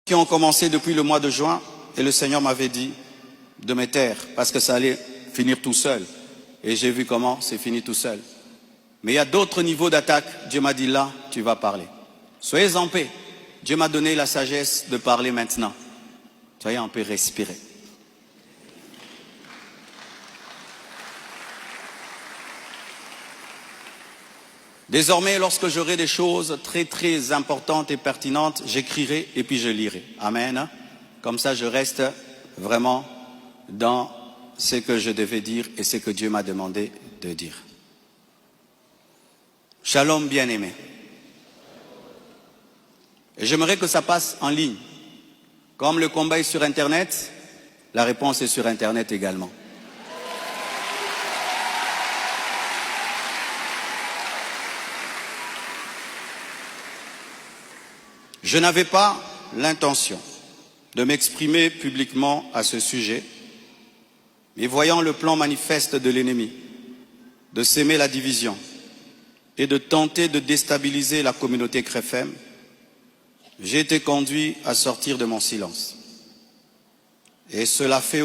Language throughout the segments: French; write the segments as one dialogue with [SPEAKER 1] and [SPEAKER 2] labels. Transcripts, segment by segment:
[SPEAKER 1] qui ont commencé depuis le mois de juin et le Seigneur m'avait dit de me taire parce que ça allait finir tout seul. Et j'ai vu comment c'est fini tout seul. Mais il y a d'autres niveaux d'attaque. Dieu m'a dit là, tu vas parler. Soyez en paix. Dieu m'a donné la sagesse de parler maintenant. Soyez en paix, respirez. Désormais, lorsque j'aurai des choses très importantes et pertinentes, j'écrirai et puis je lirai. Amen. Comme ça, je reste vraiment dans ce que je devais dire et ce que Dieu m'a demandé de dire. Shalom, bien-aimé. Et j'aimerais que ça passe en ligne. Comme le combat est sur Internet, la réponse est sur Internet également. Je n'avais pas l'intention de m'exprimer publiquement à ce sujet, mais voyant le plan manifeste de l'ennemi, de s'aimer la division et de tenter de déstabiliser la communauté CREFEM, j'ai été conduit à sortir de mon silence. Et cela se fait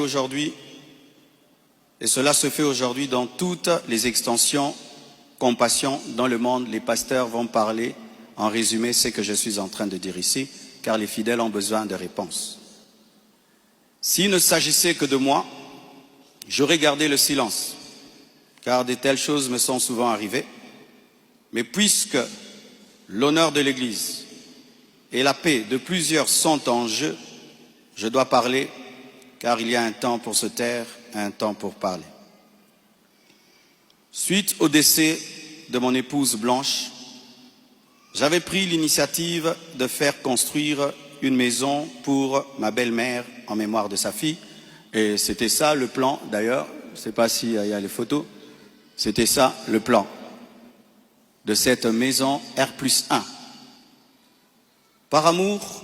[SPEAKER 1] aujourd'hui dans toutes les extensions compassion dans le monde. Les pasteurs vont parler en résumé ce que je suis en train de dire ici, car les fidèles ont besoin de réponses. S'il ne s'agissait que de moi, j'aurais gardé le silence, car de telles choses me sont souvent arrivées. Mais puisque l'honneur de l'Église et la paix de plusieurs sont en jeu, je dois parler, car il y a un temps pour se taire, un temps pour parler. Suite au décès de mon épouse Blanche, j'avais pris l'initiative de faire construire une maison pour ma belle-mère en mémoire de sa fille. Et c'était ça le plan, d'ailleurs. Je ne sais pas s'il y a les photos. C'était ça le plan de cette maison R+1. Par amour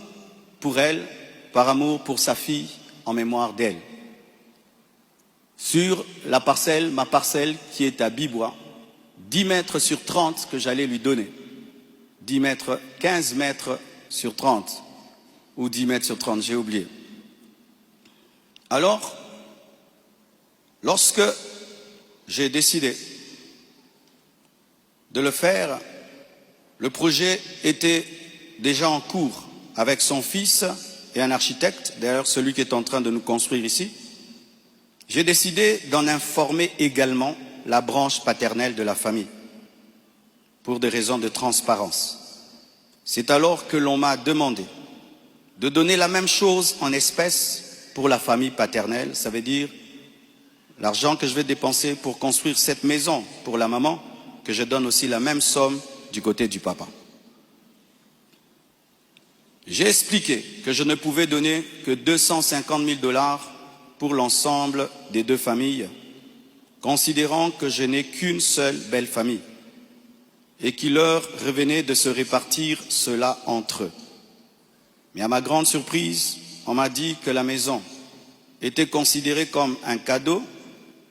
[SPEAKER 1] pour elle, par amour pour sa fille, en mémoire d'elle. Sur la parcelle, ma parcelle qui est à Bibois, 10 mètres sur 30 que j'allais lui donner. 10 mètres, 15 mètres sur 30, ou 10 mètres sur 30, j'ai oublié. Alors, lorsque j'ai décidé de le faire, le projet était déjà en cours avec son fils et un architecte, d'ailleurs celui qui est en train de nous construire ici. J'ai décidé d'en informer également la branche paternelle de la famille, pour des raisons de transparence. C'est alors que l'on m'a demandé de donner la même chose en espèces pour la famille paternelle. Ça veut dire l'argent que je vais dépenser pour construire cette maison pour la maman, que je donne aussi la même somme du côté du papa. J'ai expliqué que je ne pouvais donner que 250 000 $ pour l'ensemble des deux familles, considérant que je n'ai qu'une seule belle famille et qu'il leur revenait de se répartir cela entre eux. Mais à ma grande surprise, on m'a dit que la maison était considérée comme un cadeau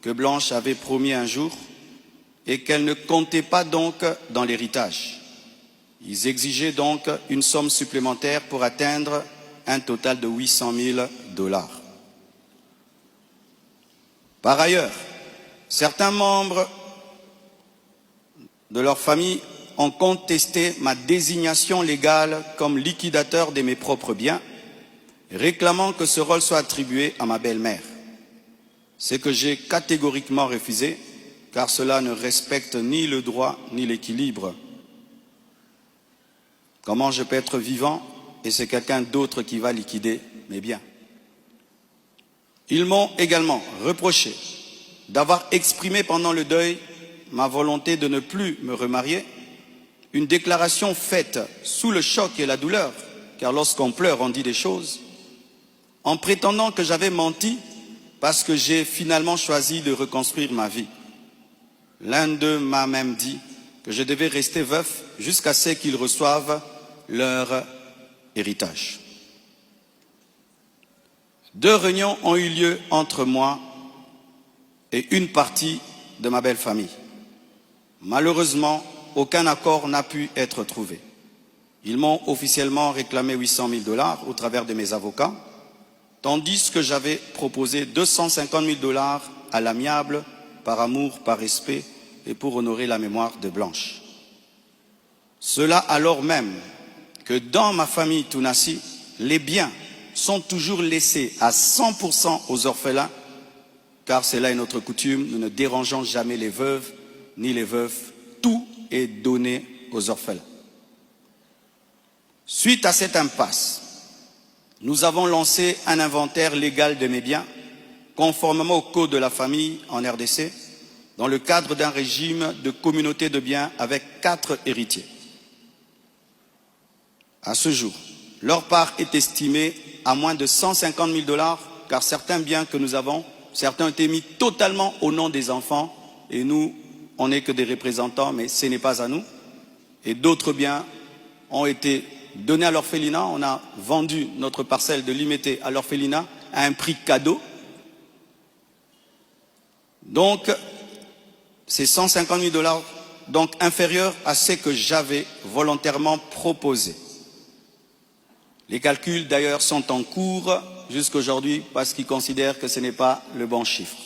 [SPEAKER 1] que Blanche avait promis un jour et qu'elle ne comptait pas donc dans l'héritage. Ils exigeaient donc une somme supplémentaire pour atteindre un total de 800 000 $. Par ailleurs, certains membres de leur famille ont contesté ma désignation légale comme liquidateur de mes propres biens, réclamant que ce rôle soit attribué à ma belle-mère. Ce que j'ai catégoriquement refusé, car cela ne respecte ni le droit ni l'équilibre. Comment je peux être vivant et c'est quelqu'un d'autre qui va liquider mes biens? Ils m'ont également reproché d'avoir exprimé pendant le deuil ma volonté de ne plus me remarier, une déclaration faite sous le choc et la douleur, car lorsqu'on pleure, on dit des choses, en prétendant que j'avais menti parce que j'ai finalement choisi de reconstruire ma vie. L'un d'eux m'a même dit que je devais rester veuf jusqu'à ce qu'ils reçoivent leur héritage. 2 réunions ont eu lieu entre moi et une partie de ma belle famille. Malheureusement, aucun accord n'a pu être trouvé. Ils m'ont officiellement réclamé 800 000 $ au travers de mes avocats, tandis que j'avais proposé 250 000 $ à l'amiable, par amour, par respect et pour honorer la mémoire de Blanche. Cela alors même que dans ma famille Tounassi, les biens sont toujours laissés à 100% aux orphelins, car c'est là notre coutume, nous ne dérangeons jamais les veuves ni les veufs, tout est donné aux orphelins. Suite à cette impasse, nous avons lancé un inventaire légal de mes biens, conformément au code de la famille en RDC, dans le cadre d'un régime de communauté de biens avec 4 héritiers. À ce jour, leur part est estimée à moins de 150 000 $, car certains biens que nous avons, certains ont été mis totalement au nom des enfants, et nous, on n'est que des représentants, mais ce n'est pas à nous. Et d'autres biens ont été donnés à l'orphelinat. On a vendu notre parcelle de Limété à l'orphelinat à un prix cadeau. Donc, c'est 150 000 $, donc inférieur à ce que j'avais volontairement proposé. Les calculs d'ailleurs sont en cours jusqu'à aujourd'hui parce qu'ils considèrent que ce n'est pas le bon chiffre.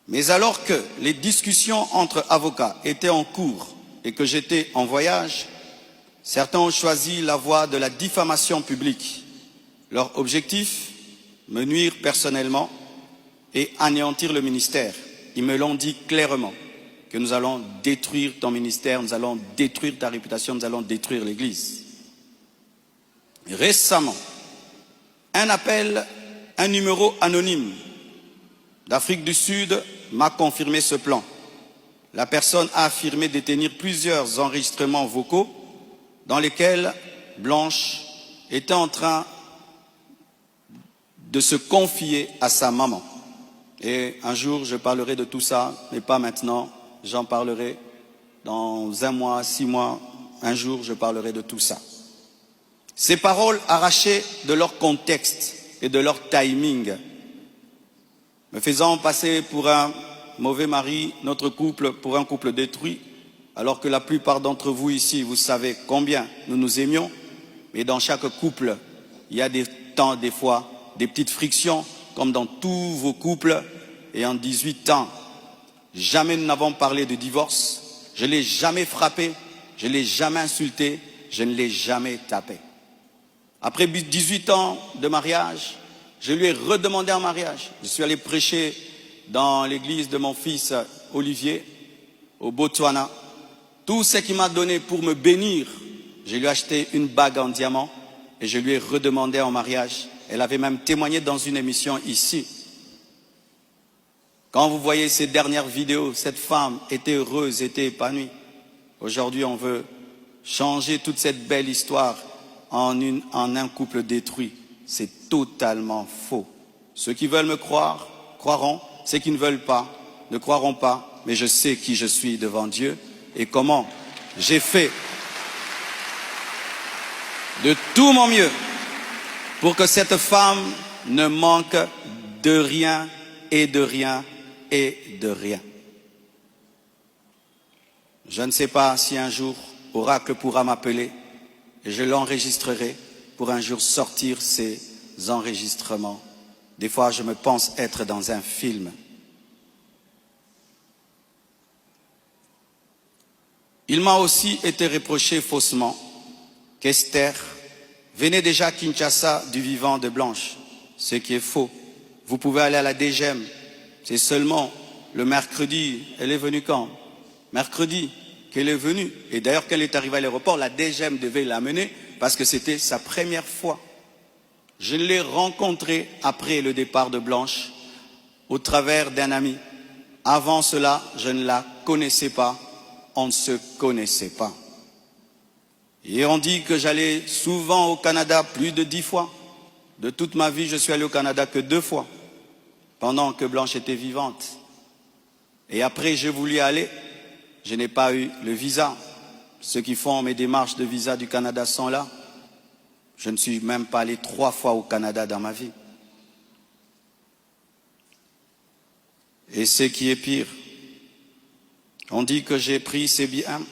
[SPEAKER 1] Mais alors que les discussions entre avocats étaient en cours et que j'étais en voyage, certains ont choisi la voie de la diffamation publique. Leur objectif, me nuire personnellement et anéantir le ministère. Ils me l'ont dit clairement, que nous allons détruire ton ministère, nous allons détruire ta réputation, nous allons détruire l'Église. Récemment, un numéro anonyme d'Afrique du Sud m'a confirmé ce plan. La personne a affirmé détenir plusieurs enregistrements vocaux dans lesquels Blanche était en train de se confier à sa maman. Et un jour, je parlerai de tout ça, mais pas maintenant. J'en parlerai dans 1 mois, 6 mois. Un jour, je parlerai de tout ça. Ces paroles arrachées de leur contexte et de leur timing, me faisant passer pour un mauvais mari, notre couple pour un couple détruit, alors que la plupart d'entre vous ici, vous savez combien nous nous aimions, mais dans chaque couple, il y a des temps, des fois, des petites frictions, comme dans tous vos couples, et en 18 ans, jamais nous n'avons parlé de divorce, je ne l'ai jamais frappé, je ne l'ai jamais insulté, je ne l'ai jamais tapé. Après 18 ans de mariage, je lui ai redemandé en mariage. Je suis allé prêcher dans l'église de mon fils Olivier, au Botswana. Tout ce qu'il m'a donné pour me bénir, je lui ai acheté une bague en diamant et je lui ai redemandé en mariage. Elle avait même témoigné dans une émission ici. Quand vous voyez ces dernières vidéos, cette femme était heureuse, était épanouie. Aujourd'hui, on veut changer toute cette belle histoire en un couple détruit. C'est totalement faux. Ceux qui veulent me croire, croiront. Ceux qui ne veulent pas, ne croiront pas. Mais je sais qui je suis devant Dieu et comment j'ai fait de tout mon mieux pour que cette femme ne manque de rien et de rien et de rien. Je ne sais pas si un jour Oracle pourra m'appeler et je l'enregistrerai pour un jour sortir ces enregistrements. Des fois, je me pense être dans un film. Il m'a aussi été reproché faussement qu'Esther venait déjà à Kinshasa du vivant de Blanche, ce qui est faux. Vous pouvez aller à la DGM, c'est seulement le mercredi. Elle est venue quand? Mercredi qu'elle est venue. Et d'ailleurs, quand elle est arrivée à l'aéroport, la DGM devait l'amener parce que c'était sa première fois. Je l'ai rencontrée après le départ de Blanche au travers d'un ami. Avant cela, je ne la connaissais pas. On ne se connaissait pas. Et on dit que j'allais souvent au Canada plus de 10 fois. De toute ma vie, je suis allé au Canada que 2 fois, pendant que Blanche était vivante. Et après, j'ai voulu aller, je n'ai pas eu le visa. Ceux qui font mes démarches de visa du Canada sont là. Je ne suis même pas allé 3 fois au Canada dans ma vie. Et ce qui est pire, on dit que j'ai pris ces biens,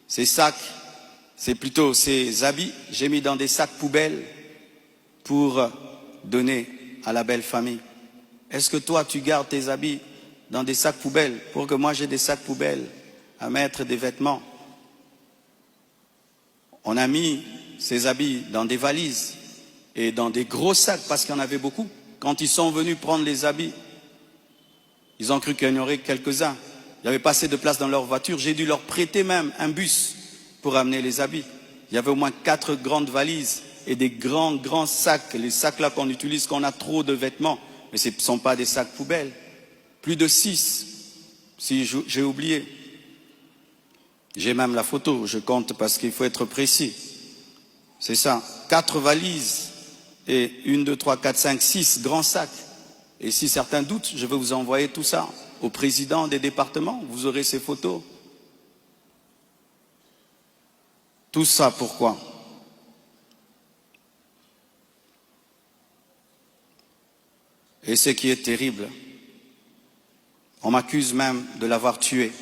[SPEAKER 1] ces sacs, C'est plutôt ces habits, j'ai mis dans des sacs poubelles pour donner à la belle famille. Est-ce que toi, tu gardes tes habits dans des sacs poubelles pour que moi j'ai des sacs poubelles à mettre des vêtements? On a mis ces habits dans des valises et dans des gros sacs parce qu'il y en avait beaucoup. Quand ils sont venus prendre les habits, ils ont cru qu'il y en aurait quelques-uns. Il n'y avait pas assez de place dans leur voiture. J'ai dû leur prêter même un bus pour amener les habits. Il y avait au moins 4 grandes valises et des grands sacs. Les sacs là qu'on utilise quand on a trop de vêtements. Mais ce ne sont pas des sacs poubelles. Plus de 6, si j'ai oublié. J'ai même la photo, je compte parce qu'il faut être précis. C'est ça, 4 valises et 1, 2, 3, 4, 5, 6 grands sacs. Et si certains doutent, je vais vous envoyer tout ça au président des départements. Vous aurez ces photos. Tout ça, pourquoi? Et ce qui est terrible, on m'accuse même de l'avoir tué,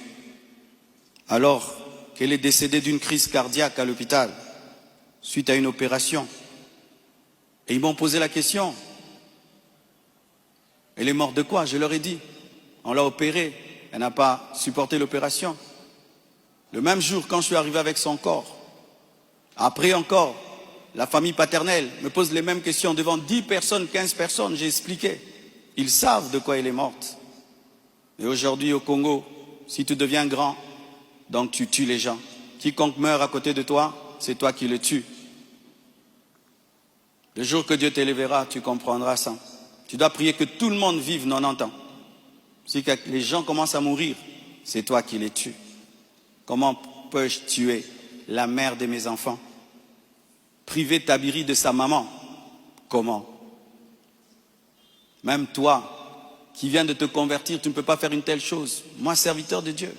[SPEAKER 1] alors qu'elle est décédée d'une crise cardiaque à l'hôpital, suite à une opération. Et ils m'ont posé la question, elle est morte de quoi? Je leur ai dit, on l'a opérée, elle n'a pas supporté l'opération. Le même jour, quand je suis arrivé avec son corps, après encore, la famille paternelle me pose les mêmes questions devant 10 personnes, 15 personnes, j'ai expliqué. Ils savent de quoi elle est morte. Et aujourd'hui au Congo, si tu deviens grand, donc tu tues les gens. Quiconque meurt à côté de toi, c'est toi qui le tues. Le jour que Dieu t'élèvera, tu comprendras ça. Tu dois prier que tout le monde vive 90 ans. Si les gens commencent à mourir, c'est toi qui les tues. Comment peux-je tuer la mère de mes enfants? Priver Tabiri de sa maman? Comment? Même toi, qui viens de te convertir, tu ne peux pas faire une telle chose. Moi, serviteur de Dieu.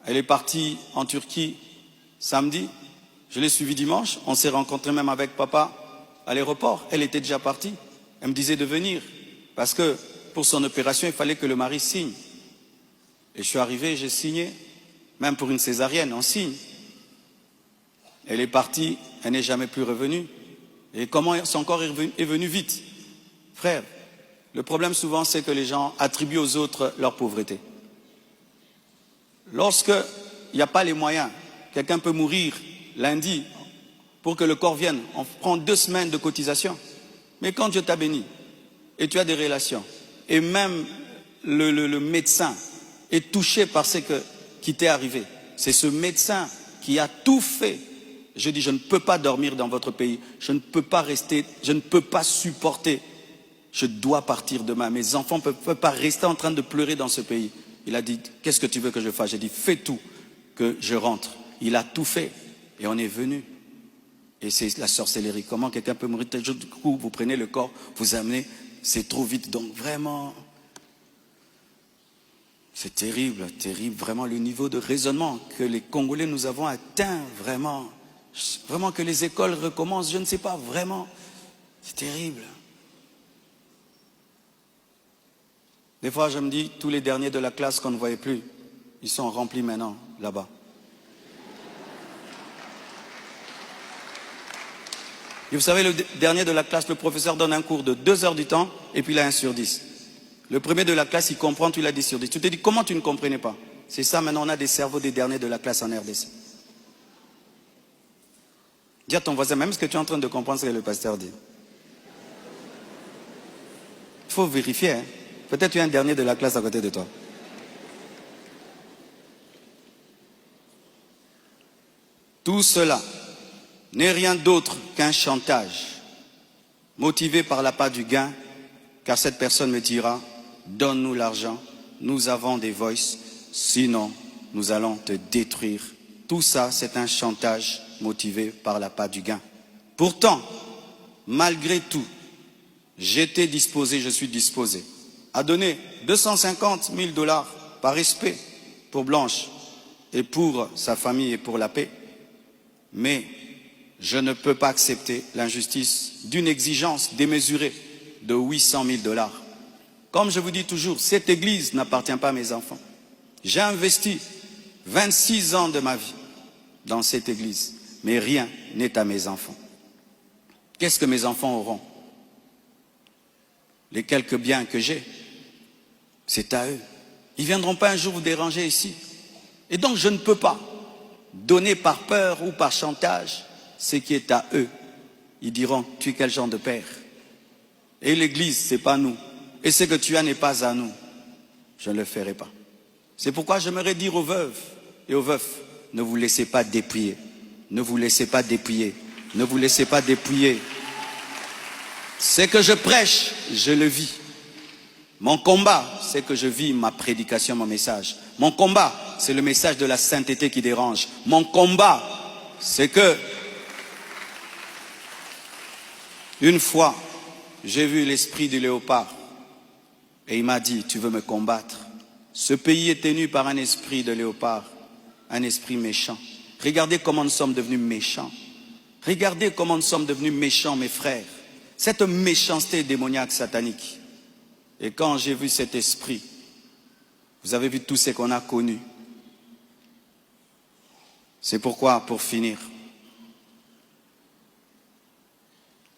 [SPEAKER 1] Elle est partie en Turquie samedi. Je l'ai suivie dimanche. On s'est rencontrés même avec papa à l'aéroport. Elle était déjà partie. Elle me disait de venir. Parce que pour son opération, il fallait que le mari signe. Et je suis arrivé, j'ai signé. Même pour une césarienne, on signe. Elle est partie, elle n'est jamais plus revenue. Et comment son corps est venu vite? Frère, le problème souvent, c'est que les gens attribuent aux autres leur pauvreté. Lorsqu'il n'y a pas les moyens, quelqu'un peut mourir lundi pour que le corps vienne. On prend 2 semaines de cotisation. Mais quand Dieu t'a béni et tu as des relations, et même le médecin est touché par ce qui t'est arrivé, c'est ce médecin qui a tout fait. Je dis, je ne peux pas dormir dans votre pays, je ne peux pas rester, je ne peux pas supporter. Je dois partir demain. Mes enfants ne peuvent pas rester en train de pleurer dans ce pays. Il a dit, qu'est-ce que tu veux que je fasse? J'ai dit, fais tout, que je rentre. Il a tout fait. Et on est venu. Et c'est la sorcellerie. Comment quelqu'un peut mourir? Du coup, vous prenez le corps, vous amenez, c'est trop vite. Donc vraiment, c'est terrible, terrible. Vraiment le niveau de raisonnement que les Congolais nous avons atteint. Vraiment que les écoles recommencent, je ne sais pas, vraiment. C'est terrible. Des fois, je me dis, tous les derniers de la classe qu'on ne voyait plus, ils sont remplis maintenant, là-bas. Et vous savez, le dernier de la classe, le professeur donne un cours de 2 heures du temps, et puis il a 1 sur 10. Le premier de la classe, il comprend, tu l'as 10 sur 10. Tu te dis, comment tu ne comprenais pas? C'est ça, maintenant, on a des cerveaux des derniers de la classe en RDC. Dis à ton voisin, même ce que tu es en train de comprendre, ce que le pasteur dit. Il faut vérifier, hein. Peut-être tu es un dernier de la classe à côté de toi. Tout cela n'est rien d'autre qu'un chantage, motivé par l'appât du gain, car cette personne me dira, donne-nous l'argent, nous avons des voices, sinon nous allons te détruire. Tout ça, c'est un chantage motivé par l'appât du gain. Pourtant, malgré tout, j'étais disposé, je suis disposé à donner 250 000 $ par respect pour Blanche et pour sa famille et pour la paix. Mais je ne peux pas accepter l'injustice d'une exigence démesurée de 800 000 $. Comme je vous dis toujours, cette église n'appartient pas à mes enfants. J'ai investi 26 ans de ma vie dans cette église, mais rien n'est à mes enfants. Qu'est-ce que mes enfants auront? Les quelques biens que j'ai, c'est à eux. Ils ne viendront pas un jour vous déranger ici. Et donc je ne peux pas donner par peur ou par chantage ce qui est à eux. Ils diront, tu es quel genre de père? Et l'église, ce n'est pas nous. Et ce que tu as n'est pas à nous. Je ne le ferai pas. C'est pourquoi j'aimerais dire aux veuves et aux veufs, ne vous laissez pas dépouiller. Ne vous laissez pas dépouiller. Ne vous laissez pas dépouiller. Ce que je prêche, je le vis. Mon combat, c'est que je vis ma prédication, mon message. Mon combat, c'est le message de la sainteté qui dérange. Mon combat, c'est que une fois, j'ai vu l'esprit du léopard et il m'a dit, tu veux me combattre? Ce pays est tenu par un esprit de léopard, un esprit méchant. Regardez comment nous sommes devenus méchants. Regardez comment nous sommes devenus méchants, mes frères. Cette méchanceté démoniaque satanique. Et quand j'ai vu cet esprit, vous avez vu tout ce qu'on a connu. C'est pourquoi, pour finir,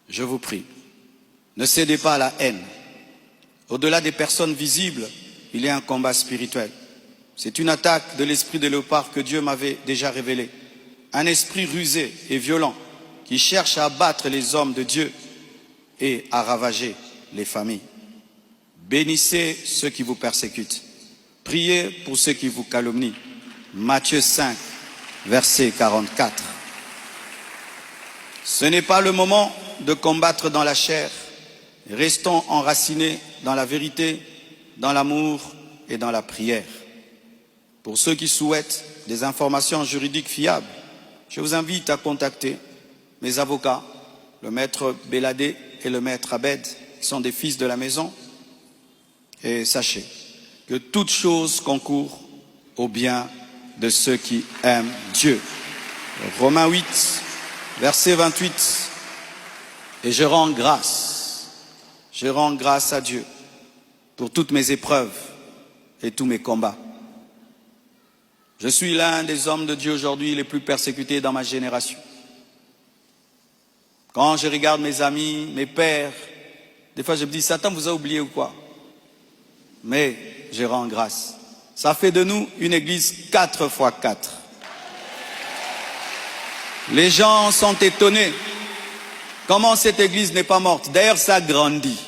[SPEAKER 1] je vous prie, ne cédez pas à la haine. Au-delà des personnes visibles, il y a un combat spirituel. C'est une attaque de l'esprit de léopard que Dieu m'avait déjà révélé. Un esprit rusé et violent qui cherche à abattre les hommes de Dieu et à ravager les familles. Bénissez ceux qui vous persécutent. Priez pour ceux qui vous calomnient. Matthieu 5, verset 44. Ce n'est pas le moment de combattre dans la chair. Restons enracinés dans la vérité, dans l'amour et dans la prière. Pour ceux qui souhaitent des informations juridiques fiables, je vous invite à contacter mes avocats, le maître Béladé et le maître Abed, qui sont des fils de la maison. Et sachez que toute chose concourt au bien de ceux qui aiment Dieu. Romains 8, verset 28. Et je rends grâce à Dieu pour toutes mes épreuves et tous mes combats. Je suis l'un des hommes de Dieu aujourd'hui les plus persécutés dans ma génération. Quand je regarde mes amis, mes pères, des fois je me dis, Satan vous a oublié ou quoi? Mais je rends grâce. Ça fait de nous une église 4x4. Les gens sont étonnés. Comment cette église n'est pas morte? D'ailleurs, ça grandit.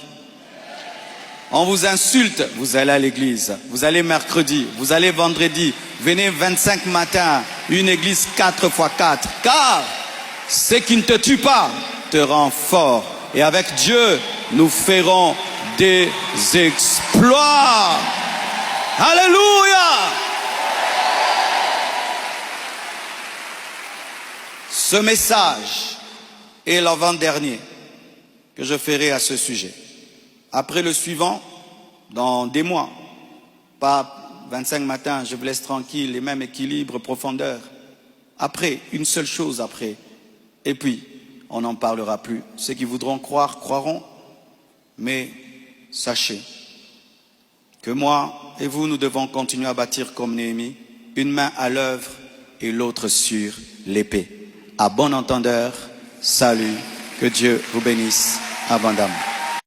[SPEAKER 1] On vous insulte, vous allez à l'église. Vous allez mercredi, vous allez vendredi. Venez 25 matins, une église 4x4. Car ce qui ne te tue pas te rend fort. Et avec Dieu, nous ferons des exploits. Alléluia! Ce message est l'avant-dernier que je ferai à ce sujet. Après le suivant, dans des mois, pas 25 matins, je vous laisse tranquille, les mêmes équilibres, profondeur. Après, une seule chose après. Et puis, on n'en parlera plus. Ceux qui voudront croire, croiront. Mais sachez que moi et vous, nous devons continuer à bâtir comme Néhémie, une main à l'œuvre et l'autre sur l'épée. À bon entendeur, salut, que Dieu vous bénisse abondamment.